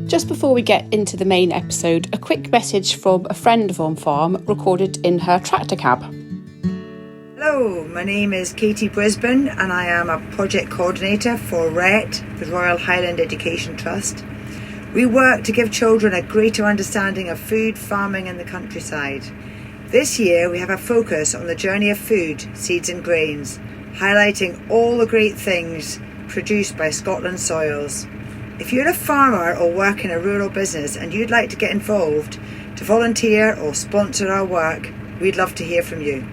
Just before we get into the main episode, a quick message from a friend of OnFARM recorded in her tractor cab. Hello, my name is Katie Brisbane and I am a project coordinator for RET, the Royal Highland Education Trust. We work to give children a greater understanding of food, farming and the countryside. This year we have a focus on the journey of food, seeds and grains, highlighting all the great things produced by Scotland's soils. If you're a farmer or work in a rural business and you'd like to get involved, to volunteer or sponsor our work, we'd love to hear from you.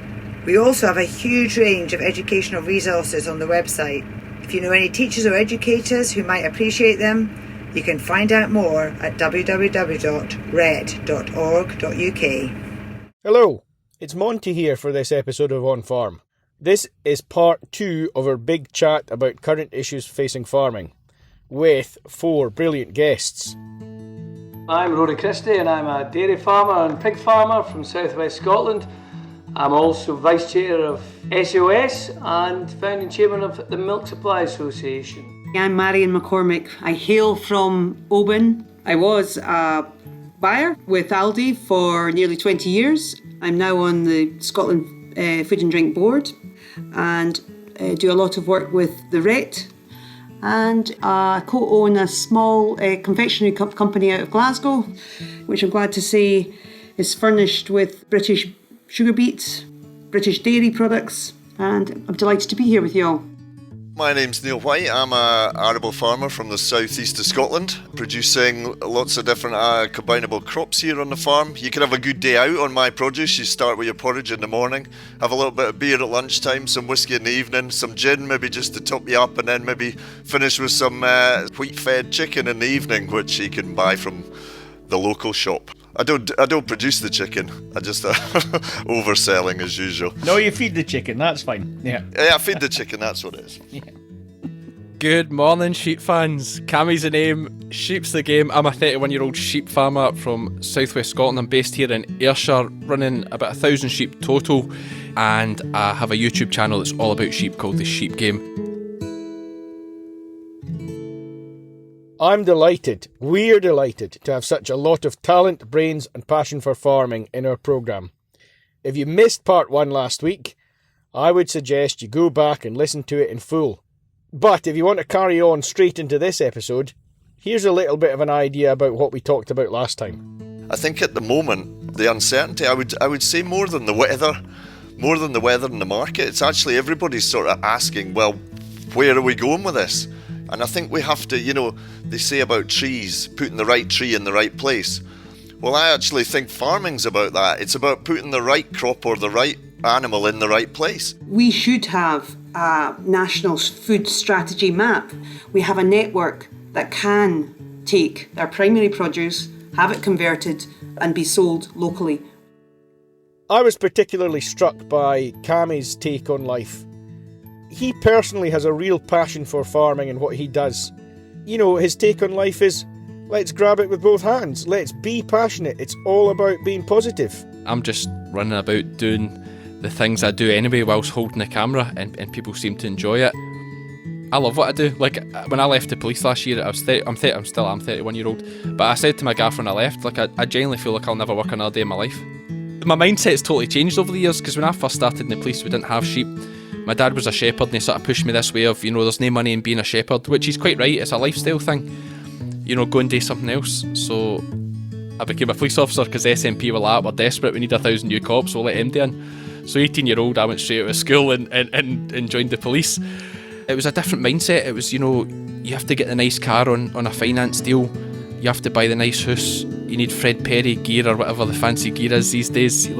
We also have a huge range of educational resources on the website. If you know any teachers or educators who might appreciate them, you can find out more at www.red.org.uk. Hello, it's Monty here for this episode of OnFARM. This is part 2 of our big chat about current issues facing farming, with 4 brilliant guests. I'm Rory Christie and I'm a dairy farmer and pig farmer from southwest Scotland. I'm also Vice Chair of SOS and founding Chairman of the Milk Supply Association. I'm Marion McCormick. I hail from Oban. I was a buyer with Aldi for nearly 20 years. I'm now on the Scotland Food and Drink Board and do a lot of work with the RET. And I co-own a small confectionery company out of Glasgow, which I'm glad to say is furnished with British sugar beets, British dairy products, and I'm delighted to be here with you all. My name's Neil White. I'm an arable farmer from the southeast of Scotland, producing lots of different combinable crops here on the farm. You can have a good day out on my produce. You start with your porridge in the morning, have a little bit of beer at lunchtime, some whiskey in the evening, some gin maybe just to top you up, and then maybe finish with some wheat-fed chicken in the evening, which you can buy from the local shop. I don't produce the chicken. I just overselling as usual. No, you feed the chicken, that's fine. Yeah, I feed the chicken, that's what it is. Yeah. Good morning, sheep fans. Cammie's the name, sheep's the game. I'm a 31-year-old sheep farmer from southwest Scotland. I'm based here in Ayrshire, running about 1,000 sheep total, and I have a YouTube channel that's all about sheep called The Sheep Game. We're delighted to have such a lot of talent, brains and passion for farming in our programme. If you missed part 1 last week, I would suggest you go back and listen to it in full. But if you want to carry on straight into this episode, here's a little bit of an idea about what we talked about last time. I think at the moment, the uncertainty, I would say more than the weather in the market, it's actually everybody's sort of asking, well, where are we going with this? And I think we have to, they say about trees, putting the right tree in the right place. Well, I actually think farming's about that. It's about putting the right crop or the right animal in the right place. We should have a national food strategy map. We have a network that can take our primary produce, have it converted and be sold locally. I was particularly struck by Cammie's take on life. He personally has a real passion for farming and what he does. His take on life is, let's grab it with both hands. Let's be passionate. It's all about being positive. I'm just running about doing the things I do anyway whilst holding the camera, and people seem to enjoy it. I love what I do. Like, when I left the police last year, I'm 31-year-old, but I said to my gaffer when I left, I genuinely feel like I'll never work another day in my life. My mindset's totally changed over the years, because when I first started in the police, we didn't have sheep. My dad was a shepherd and he sort of pushed me this way of, there's no money in being a shepherd, which he's quite right, it's a lifestyle thing. Go and do something else. So I became a police officer because the SNP were like, we're desperate, we need 1,000 new cops, we'll let him in. So 18-year-old, I went straight out of school and joined the police. It was a different mindset. It was, you have to get the nice car on a finance deal. You have to buy the nice house. You need Fred Perry gear or whatever the fancy gear is these days.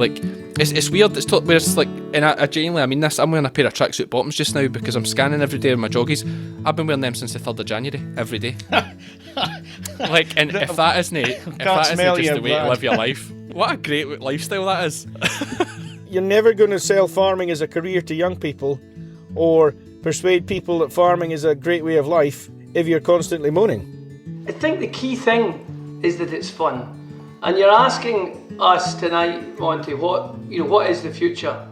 It's weird. Where it's like, and I genuinely, I mean this, I'm wearing a pair of tracksuit bottoms just now because I'm scanning every day with my joggies. I've been wearing them since the 3rd of January, every day. And if that isn't just the way to live your life, what a great lifestyle that is. You're never going to sell farming as a career to young people or persuade people that farming is a great way of life if you're constantly moaning. I think the key thing is that it's fun. And you're asking us tonight, Monty, what is the future?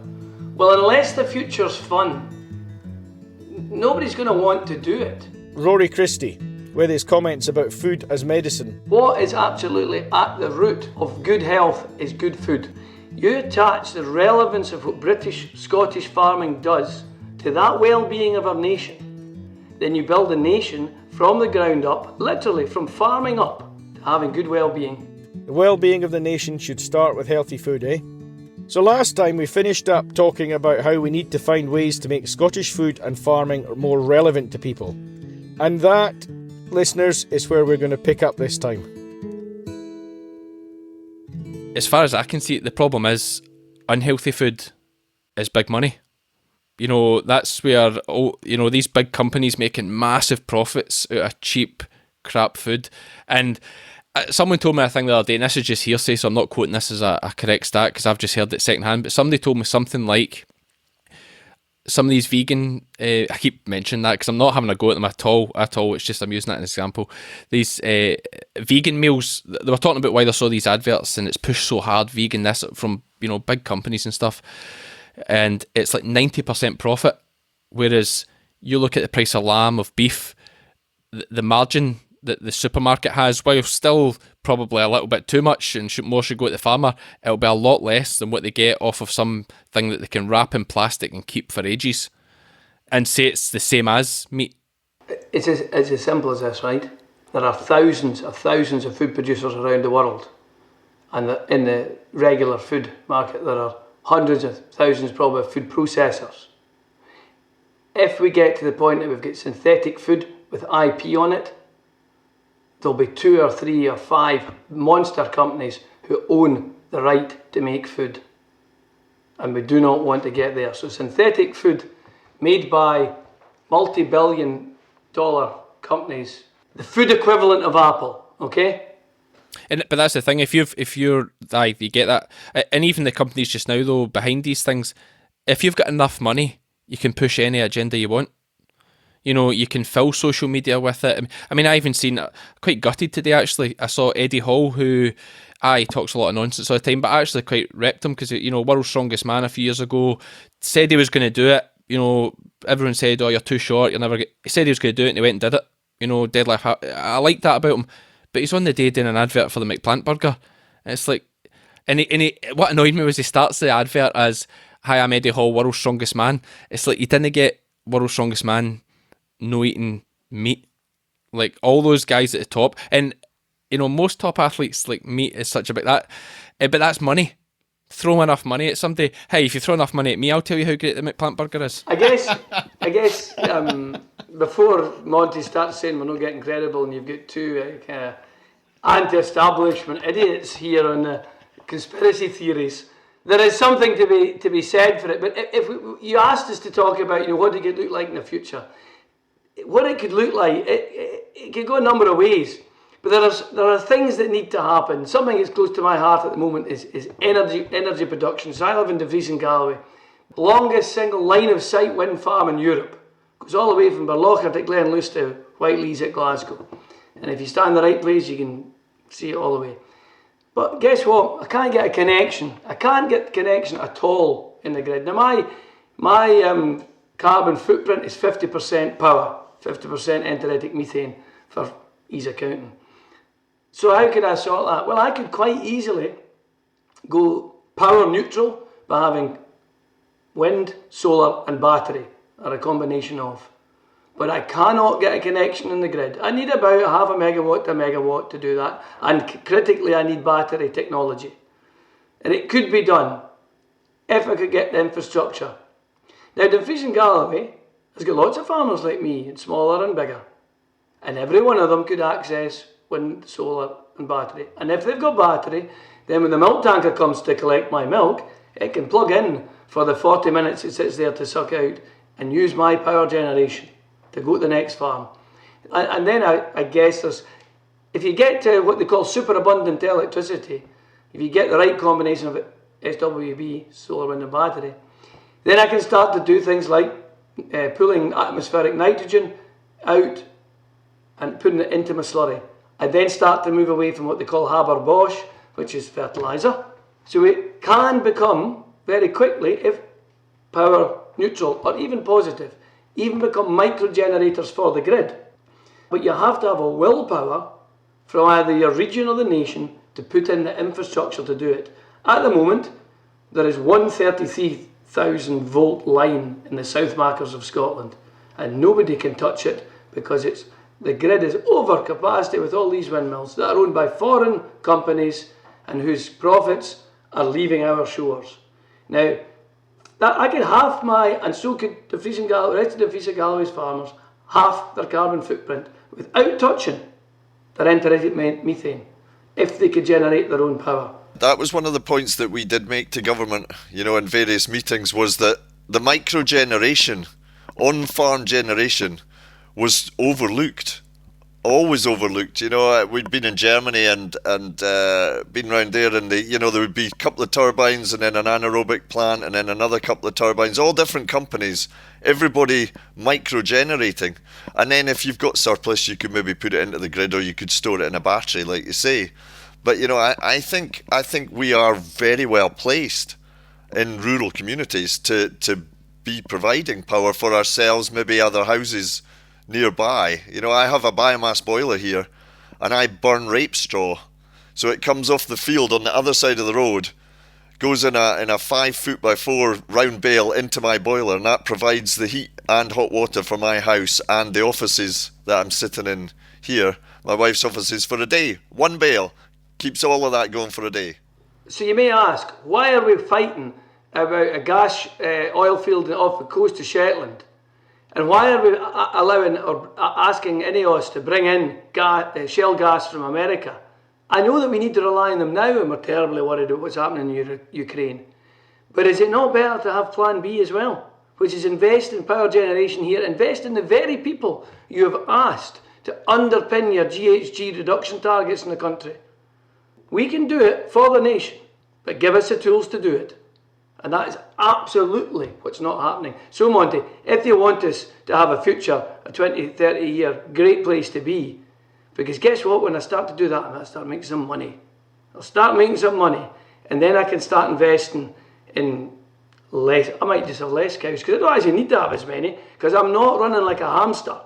Well, unless the future's fun, nobody's going to want to do it. Rory Christie, with his comments about food as medicine. What is absolutely at the root of good health is good food. You attach the relevance of what British, Scottish farming does to that well-being of our nation, then you build a nation from the ground up, literally from farming up to having good well-being. The well-being of the nation should start with healthy food, eh? So last time we finished up talking about how we need to find ways to make Scottish food and farming more relevant to people. And that, listeners, is where we're going to pick up this time. As far as I can see, the problem is unhealthy food is big money. You know, that's where, these big companies making massive profits out of cheap, crap food. And someone told me a thing the other day, and this is just hearsay, so I'm not quoting this as a correct stat because I've just heard it secondhand, but somebody told me something like some of these vegan, I keep mentioning that because I'm not having a go at them at all, it's just I'm using that as an example. These vegan meals, they were talking about why they saw these adverts and it's pushed so hard, vegan this, from, big companies and stuff, and it's like 90% profit, whereas you look at the price of lamb, of beef, the margin that the supermarket has, while still probably a little bit too much and more should go to the farmer, it'll be a lot less than what they get off of something that they can wrap in plastic and keep for ages and say it's the same as meat. It's as simple as this, right? There are thousands of food producers around the world, and in the regular food market there are hundreds of thousands probably of food processors. If we get to the point that we've got synthetic food with IP on it, there'll be 2 or 3 or 5 monster companies who own the right to make food. And we do not want to get there. So synthetic food made by multi-billion-dollar companies, the food equivalent of Apple, okay? But that's the thing, if you get that, and even the companies just now though behind these things, if you've got enough money, you can push any agenda you want. You can fill social media with it. I mean, I even seen, quite gutted today actually, I saw Eddie Hall, who, he talks a lot of nonsense all the time, but I actually quite repped him because, World's Strongest Man a few years ago, said he was going to do it. Everyone said, oh, you're too short, you'll never get... He said he was going to do it and he went and did it. Deadlift. I like that about him. But he's on the day doing an advert for the McPlant burger. And it's like... And what annoyed me was he starts the advert as, hi, I'm Eddie Hall, World's Strongest Man. It's like, you didn't get World's Strongest Man no eating meat, like all those guys at the top, and most top athletes, like, meat is such a bit that, but that's money. Throw enough money at somebody. Hey, if you throw enough money at me, I'll tell you how great the McPlant burger is. I guess before Monty starts saying we're not getting credible, and you've got two anti-establishment idiots here on the conspiracy theories, there is something to be said for it. But if you asked us to talk about, what it could look like in the future. What it could look like, it could go a number of ways, but there are things that need to happen. Something that's close to my heart at the moment is energy production. So I live in Devries in Galway, longest single line of sight wind farm in Europe. Goes all the way from Berlochart at Glenluce to Whiteleys at Glasgow. And if you stand in the right place, you can see it all the way. But guess what? I can't get a connection. I can't get connection at all in the grid. Now my carbon footprint is 50% power. 50% enteric methane for ease accounting. So how could I sort that? Well, I could quite easily go power neutral by having wind, solar and battery, or a combination of. But I cannot get a connection in the grid. I need about half a megawatt to a megawatt to do that, and critically I need battery technology. And it could be done if I could get the infrastructure. Now, Dumfries and Galloway has got lots of farmers like me, and smaller and bigger. And every one of them could access wind, solar and battery. And if they've got battery, then when the milk tanker comes to collect my milk, it can plug in for the 40 minutes it sits there to suck out and use my power generation to go to the next farm. And then I guess if you get to what they call superabundant electricity, if you get the right combination of SWB, solar, wind and battery, then I can start to do things like pulling atmospheric nitrogen out and putting it into my slurry. I then start to move away from what they call Haber-Bosch, which is fertiliser. So it can become, very quickly, if power neutral or even positive, even become micro generators for the grid. But you have to have a willpower from either your region or the nation to put in the infrastructure to do it. At the moment, there is 133,000 volt line in the South Mackers of Scotland, and nobody can touch it because the grid is over capacity with all these windmills that are owned by foreign companies and whose profits are leaving our shores. Now, I could half and so could the rest of the Frees and Galloway's farmers, half their carbon footprint without touching their enteric methane if they could generate their own power. That was one of the points that we did make to government, in various meetings, was that the micro-generation, on-farm generation, was overlooked. Always overlooked. We'd been in Germany and been around there, and there would be a couple of turbines and then an anaerobic plant and then another couple of turbines, all different companies, everybody micro-generating. And then if you've got surplus, you could maybe put it into the grid or you could store it in a battery, like you say. But I think we are very well placed in rural communities to be providing power for ourselves, maybe other houses nearby. I have a biomass boiler here, and I burn rape straw, so it comes off the field on the other side of the road, goes in a 5-foot-by-4 round bale into my boiler, and that provides the heat and hot water for my house and the offices that I'm sitting in here, my wife's offices, for a day. One bale keeps all of that going for a day. So you may ask, why are we fighting about a gas oil field off the coast of Shetland? And why are we allowing or asking INEOS to bring in shale gas from America? I know that we need to rely on them now, and we're terribly worried about what's happening in Ukraine. But is it not better to have plan B as well, which is invest in power generation here, invest in the very people you have asked to underpin your GHG reduction targets in the country? We can do it for the nation, but give us the tools to do it. And that is absolutely what's not happening. So, Monty, if they want us to have a future, a 20, 30 year great place to be, because guess what, when I start to do that, I might start making some money. I'll start making some money, and then I can start investing in less. I might just have less cows, because I don't actually need to have as many, because I'm not running like a hamster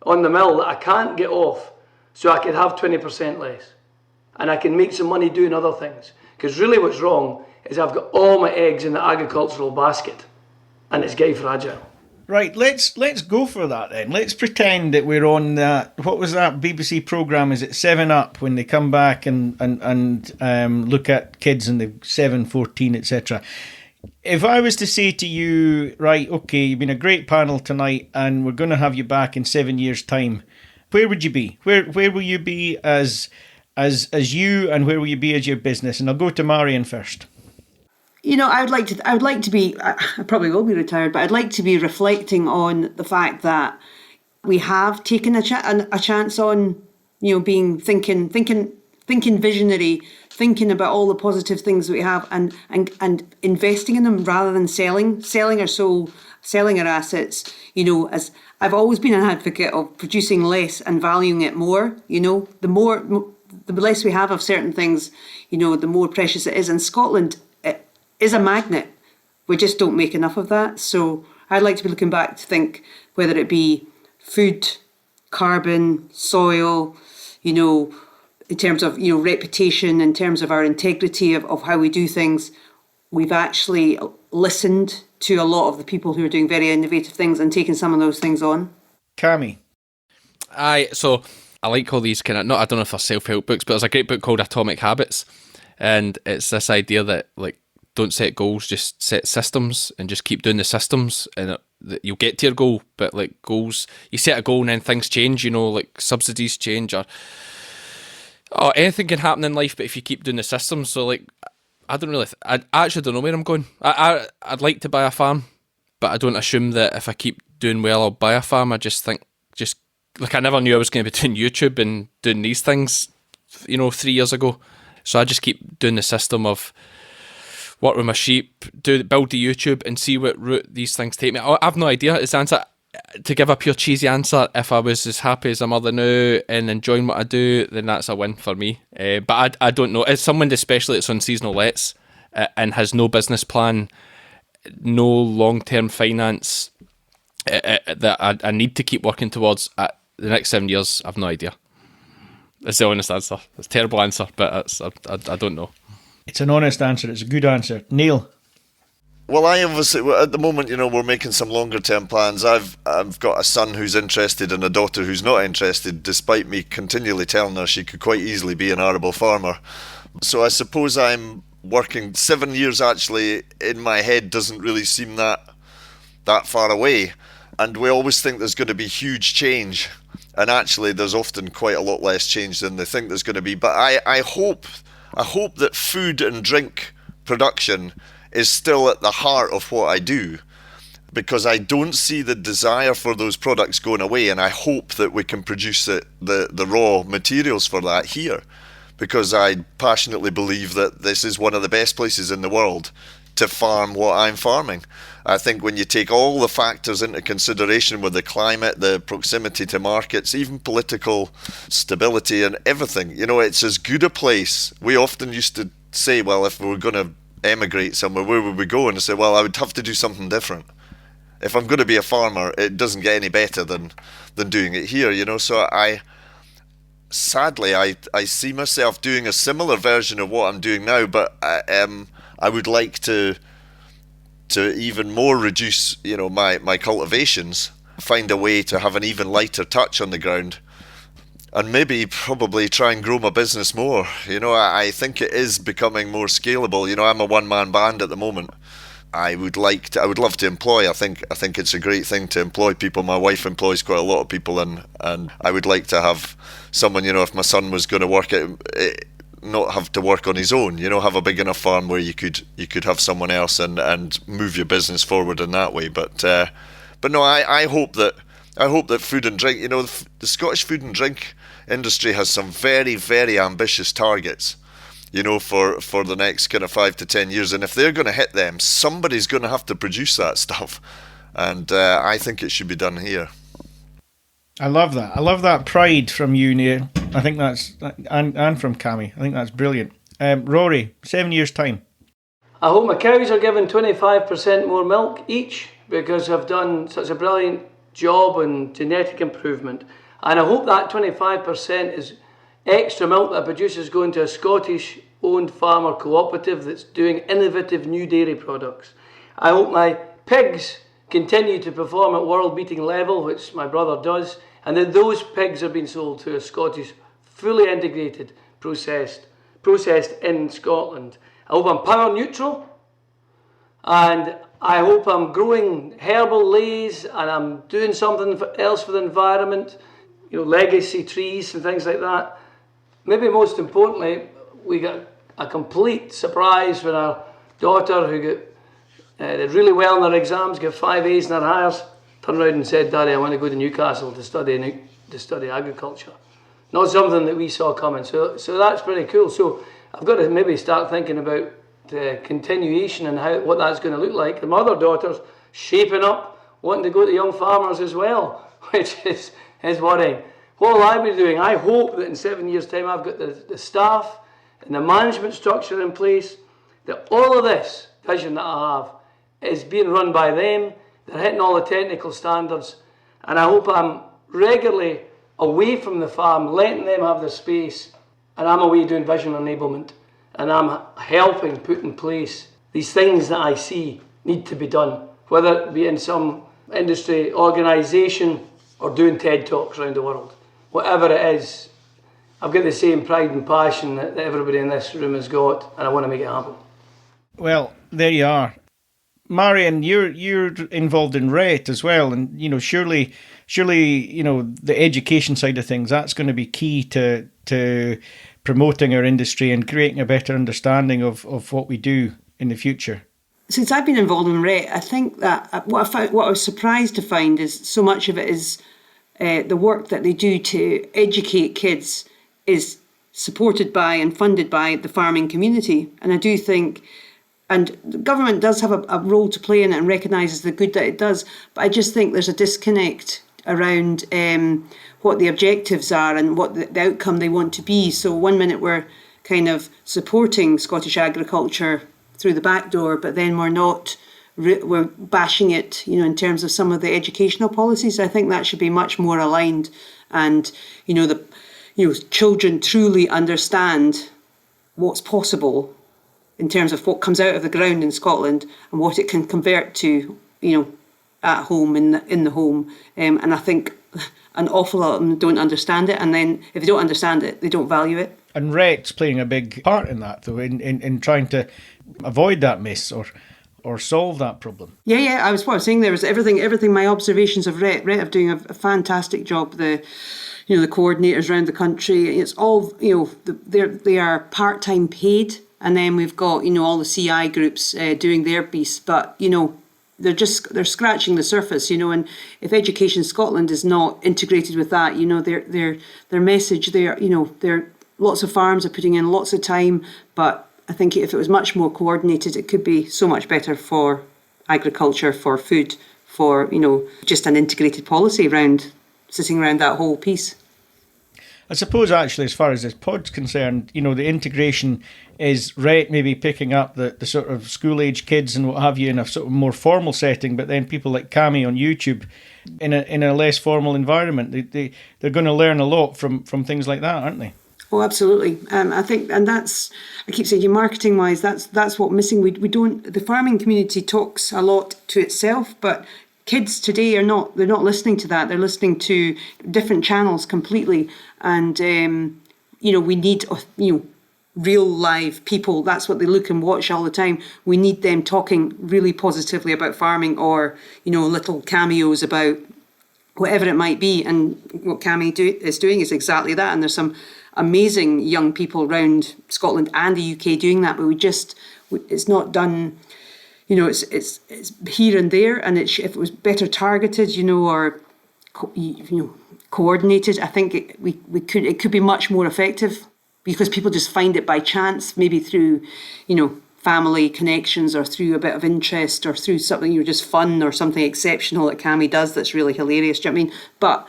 on the mill that I can't get off, so I could have 20% less. And I can make some money doing other things. Because really what's wrong is I've got all my eggs in the agricultural basket, and it's getting fragile. Right, let's go for that then. Let's pretend that we're on that. What was that BBC programme? Is it 7 Up, when they come back and look at kids in the 7, 14, etc. If I was to say to you, right, okay, you've been a great panel tonight, and we're going to have you back in 7 years' time, where would you be? Where will you be as you, and where will you be as your business? And I'll go to Marion first. I would like to be, I probably will be retired, but I'd like to be reflecting on the fact that we have taken a chance on, being thinking visionary, thinking about all the positive things that we have, and investing in them rather than selling our assets. As I've always been an advocate of producing less and valuing it more. The less we have of certain things, the more precious it is. And Scotland is a magnet. We just don't make enough of that. So I'd like to be looking back to think whether it be food, carbon, soil, in terms of, reputation, in terms of our integrity of how we do things. We've actually listened to a lot of the people who are doing very innovative things and taken some of those things on. Cami. So I like all these I don't know if they're self-help books, but there's a great book called Atomic Habits, and it's this idea that, don't set goals, just set systems, and just keep doing the systems, and you'll get to your goal. But goals, you set a goal and then things change, subsidies change, or anything can happen in life, but if you keep doing the systems, so I actually don't know where I'm going. I'd like to buy a farm, but I don't assume that if I keep doing well, I'll buy a farm. I just think, I never knew I was going to be doing YouTube and doing these things, 3 years ago. So I just keep doing the system of work with my sheep, build the YouTube, and see what route these things take me. I've no idea. It's the answer. To give a pure cheesy answer, if I was as happy as a mother now and enjoying what I do, then that's a win for me. But I don't know. As someone especially that's on seasonal lets and has no business plan, no long-term finance that I need to keep working towards, the next 7 years, I've no idea. That's the honest answer. It's a terrible answer, but I don't know. It's an honest answer. It's a good answer. Neil? Well, I obviously, at the moment, we're making some longer term plans. I've got a son who's interested and a daughter who's not interested, despite me continually telling her she could quite easily be an arable farmer. So I suppose I'm working 7 years actually in my head doesn't really seem that far away. And we always think there's going to be huge change. And actually there's often quite a lot less change than they think there's going to be. But I hope that food and drink production is still at the heart of what I do, because I don't see the desire for those products going away, and I hope that we can produce the raw materials for that here, because I passionately believe that this is one of the best places in the world to farm what I'm farming. I think when you take all the factors into consideration with the climate, the proximity to markets, even political stability and everything, it's as good a place. We often used to say, well, if we were going to emigrate somewhere, where would we go? And I say, well, I would have to do something different. If I'm going to be a farmer, it doesn't get any better than doing it here, So sadly, I see myself doing a similar version of what I'm doing now, but I would like to even more reduce, my cultivations, find a way to have an even lighter touch on the ground, and maybe probably try and grow my business more. I think it is becoming more scalable. I'm a one-man band at the moment. I would love to employ. I think it's a great thing to employ people. My wife employs quite a lot of people, and I would like to have someone, if my son was going to work it, not have to work on his own, have a big enough farm where you could have someone else and move your business forward in that way. But no, I hope that food and drink, the Scottish food and drink industry has some very, very ambitious targets, for the next kind of 5 to 10 years. And if they're going to hit them, somebody's going to have to produce that stuff. And I think it should be done here. I love that. I love that pride from you, Neil. I think that's, and from Cammy. I think that's brilliant. Rory, 7 years' time. I hope my cows are given 25% more milk each, because I've done such a brilliant job on genetic improvement. And I hope that 25% is extra milk that I produce is going to a Scottish-owned farmer cooperative that's doing innovative new dairy products. I hope my pigs continue to perform at world-beating level, which my brother does, and that those pigs are being sold to a Scottish, fully integrated, processed in Scotland. I hope I'm power neutral, and I hope I'm growing herbal leys, and I'm doing something else for the environment, legacy trees and things like that. Maybe most importantly, we got a complete surprise when our daughter, who did really well in her exams, got 5 A's in her hires, turned around and said, "Daddy, I want to go to Newcastle to study agriculture." Not something that we saw coming, so that's pretty cool. So I've got to maybe start thinking about the continuation and what that's going to look like. The other daughter's shaping up, wanting to go to Young Farmers as well, which is worrying. What will I be doing? I hope that in 7 years' time I've got the staff and the management structure in place, that all of this vision that I have is being run by them. They're hitting all the technical standards, and I hope I'm regularly away from the farm, letting them have the space, and I'm away doing vision enablement, and I'm helping put in place these things that I see need to be done, whether it be in some industry organisation or doing TED Talks around the world. Whatever it is, I've got the same pride and passion that everybody in this room has got, and I want to make it happen. Well, there you are. Marion, you're involved in RET as well, and surely the education side of things, that's going to be key to promoting our industry and creating a better understanding of what we do in the future. Since I've been involved in RET, I think that what I was surprised to find is so much of it is the work that they do to educate kids is supported by and funded by the farming community. And I do think, and the government does have a role to play in it and recognises the good that it does, but I just think there's a disconnect around what the objectives are and what the outcome they want to be. So one minute we're kind of supporting Scottish agriculture through the back door, but then we're bashing it, in terms of some of the educational policies. I think that should be much more aligned, and children truly understand what's possible in terms of what comes out of the ground in Scotland and what it can convert to, at home, in the home. And I think an awful lot of them don't understand it. And then if they don't understand it, they don't value it. And RET's playing a big part in that, though, in trying to avoid that miss or solve that problem. Yeah. I was saying there was everything. My observations of RET are doing a fantastic job. The coordinators around the country. It's all they are part-time paid, and then we've got all the CI groups doing their piece. But they're scratching the surface. And if Education Scotland is not integrated with that, their message there. Lots of farms are putting in lots of time, but I think if it was much more coordinated, it could be so much better for agriculture, for food, for, just an integrated policy sitting around that whole piece. I suppose, actually, as far as this pod's concerned, the integration is RET maybe picking up the sort of school-age kids and what have you in a sort of more formal setting, but then people like Cami on YouTube in a less formal environment. They're going to learn a lot from things like that, aren't they? Oh, absolutely. I think, and that's, I keep saying, marketing-wise, that's what's missing. We don't. The farming community talks a lot to itself, but kids today they're not listening to that. They're listening to different channels completely, and we need real live people. That's what they look and watch all the time. We need them talking really positively about farming, or little cameos about whatever it might be. And what Cami is doing is exactly that. And there's some amazing young people around Scotland and the UK doing that, but it's not done. It's here and there, and if it was better targeted, or coordinated, I think it could be much more effective, because people just find it by chance, maybe through family connections, or through a bit of interest, or through something just fun, or something exceptional that Cami does that's really hilarious. Do you know what I mean? But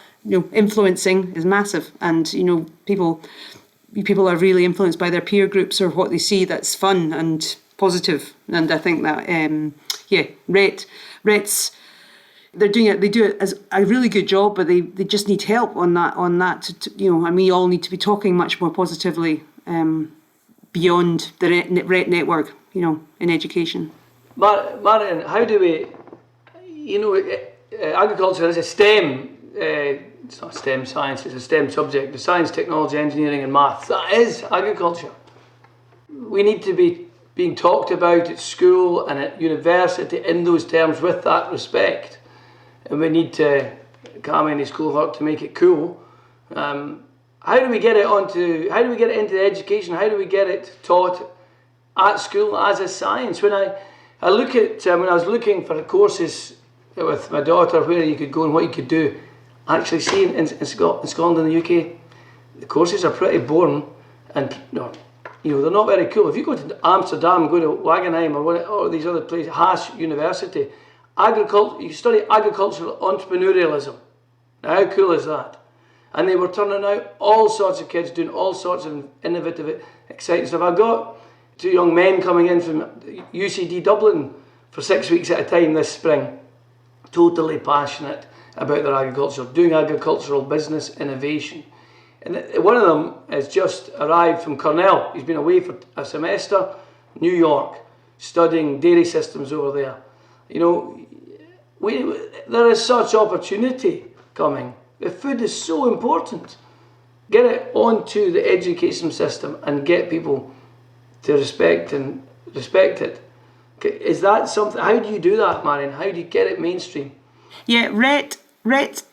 influencing is massive, and people are really influenced by their peer groups or what they see that's fun and positive. And I think that RET's they're doing it. They do it as a really good job, but they just need help on that. And we all need to be talking much more positively beyond the RET network. In education. Martin, how do we? Agriculture is a STEM. It's not STEM science, it's a STEM subject. The science, technology, engineering and maths. That is agriculture. We need to be being talked about at school and at university in those terms with that respect. And we need to come in the school hut to make it cool. How do we get it into the education? How do we get it taught at school as a science? When I look at, when I was looking for courses with my daughter, where you could go and what you could do, actually seeing in Scotland and the UK, the courses are pretty boring, and they're not very cool. If you go to Amsterdam, go to Wageningen or these other places, Haas University, you study agricultural entrepreneurialism. Now, how cool is that? And they were turning out all sorts of kids doing all sorts of innovative, exciting stuff. I've got 2 young men coming in from UCD Dublin for 6 weeks at a time this spring, totally passionate about their agriculture, doing agricultural business innovation. And one of them has just arrived from Cornell. He's been away for a semester, New York, studying dairy systems over there. There is such opportunity coming. The food is so important. Get it onto the education system and get people to respect it. Is that something? How do you do that, Marion? How do you get it mainstream? Yeah, RET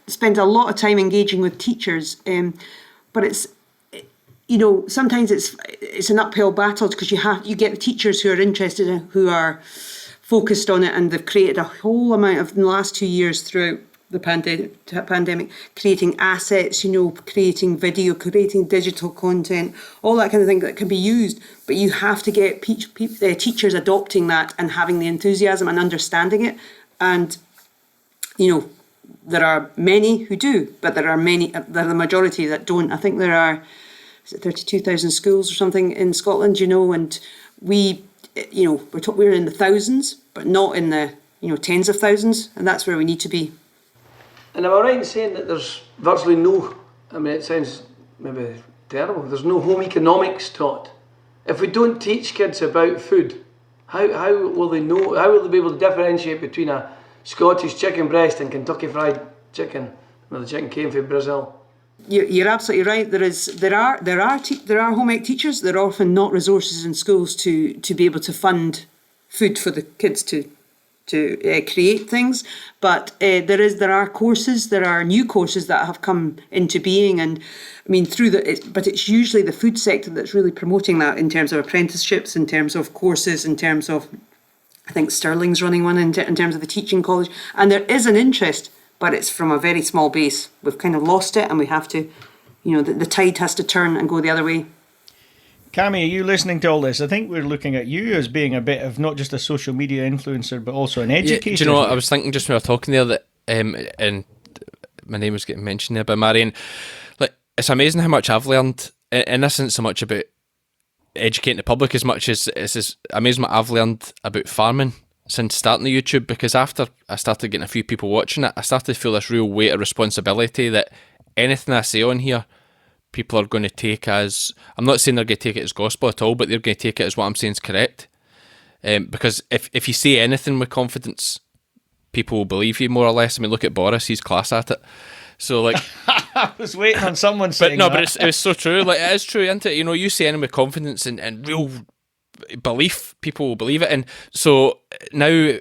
spends a lot of time engaging with teachers, but it's sometimes it's an uphill battle, because you get the teachers who are interested in, who are focused on it, and they've created a whole amount of, in the last 2 years throughout the pandemic, creating assets, creating video, creating digital content, all that kind of thing that can be used. But you have to get teachers adopting that and having the enthusiasm and understanding it. And, there are many who do, but there are the majority that don't. I think there are 32,000 schools or something in Scotland, and we're in the thousands, but not in the tens of thousands, and that's where we need to be. And am I right in saying that there's virtually no I mean, it sounds maybe terrible. There's no home economics taught. If we don't teach kids about food, how will they know? How will they be able to differentiate between a Scottish chicken breast and Kentucky Fried Chicken, where the chicken came from Brazil? You're absolutely right. There are home ec teachers. There are often not resources in schools to be able to fund food for the kids to create things, but there are courses. There are new courses that have come into being, and I mean but it's usually the food sector that's really promoting that in terms of apprenticeships, in terms of courses, in terms of, I think Stirling's running one in terms of the teaching college, and there is an interest, but it's from a very small base. We've kind of lost it, and we have to, the tide has to turn and go the other way. Cammy, are you listening to all this? I think we're looking at you as being a bit of not just a social media influencer, but also an educator. Yeah, do you know what? I was thinking just when we were talking there that, and my name was getting mentioned there by Marion, like, it's amazing how much I've learned, and this isn't so much about educating the public as much as it's amazing what I've learned about farming since starting the YouTube, because after I started getting a few people watching it, I started to feel this real weight of responsibility that anything I say on here, people are going to take as, I'm not saying they're going to take it as gospel at all, but they're going to take it as what I'm saying is correct. Because if you say anything with confidence, people will believe you more or less. I mean, look at Boris, he's class at it. So, like, I was waiting on someone saying but that. But it's so true. Like, it is true, isn't it? You say anything with confidence and real belief, people will believe it. And so now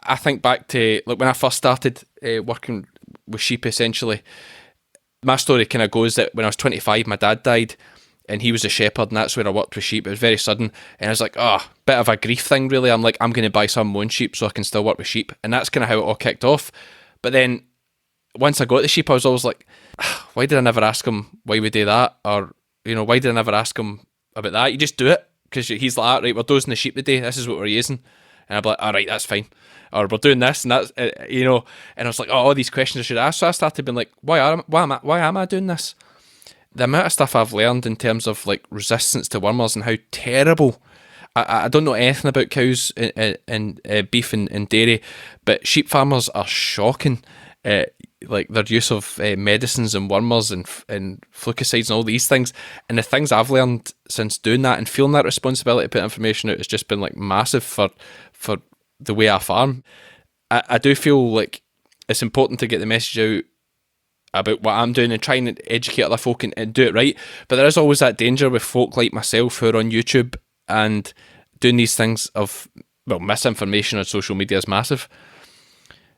I think back to, like, when I first started working with sheep, essentially, my story kind of goes that when I was 25, my dad died, and he was a shepherd, and that's where I worked with sheep. It was very sudden, and I was like, bit of a grief thing, really. I'm like, I'm going to buy some of my own sheep so I can still work with sheep, and that's kind of how it all kicked off. But then, once I got the sheep, I was always like, why did I never ask him why we do that? Or, why did I never ask him about that? You just do it, because he's like, right, we're dosing the sheep today, this is what we're using. And I'd be like, all right, that's fine. Or we're doing this and that's, and I was like, all these questions I should ask. So I started being like, why am I doing this? The amount of stuff I've learned in terms of, like, resistance to wormers and how terrible. I don't know anything about cows and beef and dairy, but sheep farmers are shocking. Like, their use of medicines and wormers and fungicides and all these things. And the things I've learned since doing that and feeling that responsibility to put information out has just been, like, massive for the way I farm. I do feel like it's important to get the message out about what I'm doing and trying to educate other folk and do it right. But there is always that danger with folk like myself who are on YouTube and doing these things of, well, misinformation on social media is massive.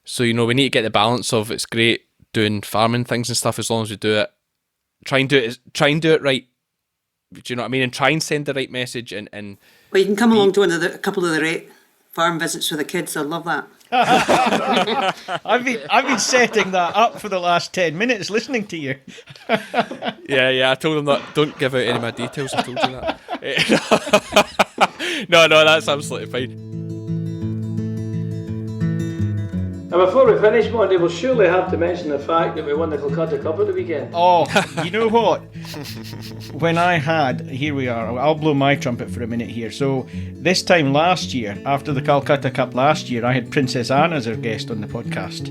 So, we need to get the balance of, it's great doing farming things and stuff as long as we do it. Try and do it right. Do you know what I mean? And try and send the right message and Well, you can come along to a couple of the right farm visits with the kids. I love that. I've been setting that up for the last 10 minutes listening to you. Yeah, I told them that. Don't give out any of my details. I told you that. No, that's absolutely fine. And before we finish, Monday, we'll surely have to mention the fact that we won the Calcutta Cup at the weekend. Oh, you know what? Here we are, I'll blow my trumpet for a minute here. So this time last year, after the Calcutta Cup last year, I had Princess Anne as our guest on the podcast.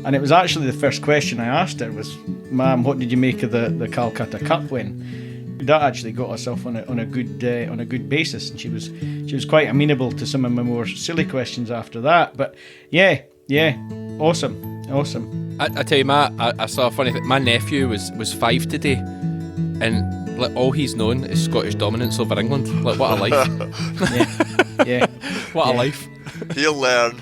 And it was actually the first question I asked her was, Ma'am, what did you make of the Calcutta Cup win? That actually got us off on a good basis, and she was quite amenable to some of my more silly questions after that. But yeah, awesome. I tell you, Matt, I saw a funny thing. My nephew was 5 today, and, like, all he's known is Scottish dominance over England. Like, what a life! yeah. What a life! He'll learn.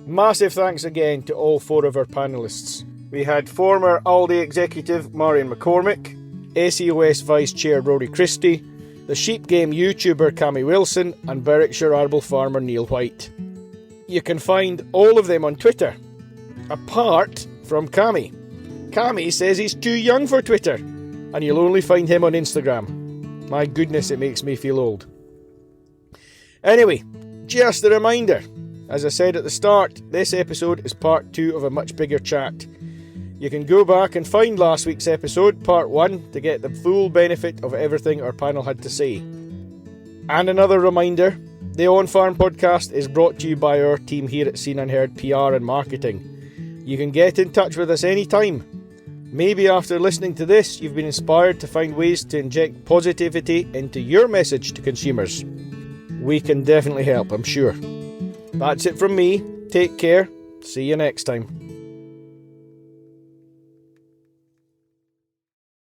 Massive thanks again to all 4 of our panellists. We had former Aldi executive Marion McCormick, SEOS Vice Chair Rory Christie, the Sheep Game YouTuber Cammy Wilson, and Berwickshire Arable Farmer Neil White. You can find all of them on Twitter, apart from Cammy. Cammy says he's too young for Twitter, and you'll only find him on Instagram. My goodness, it makes me feel old. Anyway, just a reminder, as I said at the start, this episode is part 2 of a much bigger chat. You can go back and find last week's episode, part 1, to get the full benefit of everything our panel had to say. And another reminder, The On-Farm podcast is brought to you by our team here at Scene&HerdPR and Marketing. You can get in touch with us anytime. Maybe after listening to this, you've been inspired to find ways to inject positivity into your message to consumers. We can definitely help, I'm sure. That's it from me. Take care. See you next time.